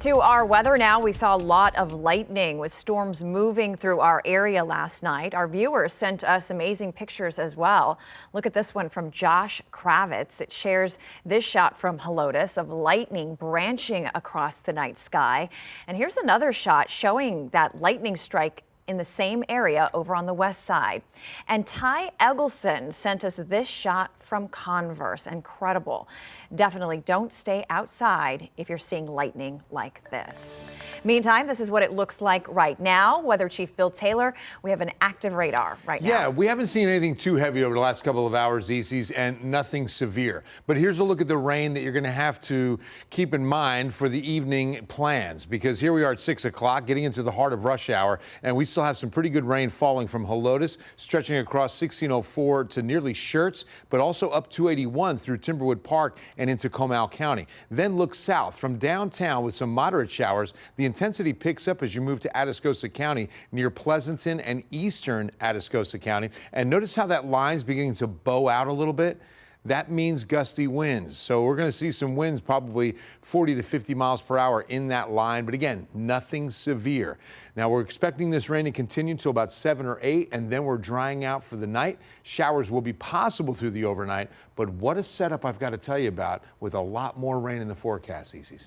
To our weather now, we saw a lot of lightning with storms moving through our area last night. Our viewers sent us amazing pictures as well. Look at this one from Josh Kravitz. It shares this shot from Helotes of lightning branching across the night sky. And here's another shot showing that lightning strike in the same area over on the west side. And Ty Eggleston sent us this shot from Converse. Incredible. Definitely don't stay outside if you're seeing lightning like this. Meantime, this is what it looks like right now. Weather Chief Bill Taylor, we have an active radar right now. Yeah, we haven't seen anything too heavy over the last couple of hours, Easties, and nothing severe. But here's a look at the rain that you're going to have to keep in mind for the evening plans, because here we are at 6 o'clock, getting into the heart of rush hour, and we still have some pretty good rain falling from Helotes, stretching across 1604 to nearly Schertz, but also up 281 through Timberwood Park and into Comal County. Then look south from downtown with some moderate showers. The intensity picks up as you move to Atascosa County near Pleasanton and eastern Atascosa County. And notice how that line's beginning to bow out a little bit. That means gusty winds. So we're going to see some winds, probably 40 to 50 miles per hour in that line. But again, nothing severe. Now we're expecting this rain to continue until about 7 or 8, and then we're drying out for the night. Showers will be possible through the overnight. But what a setup I've got to tell you about with a lot more rain in the forecast, Easies.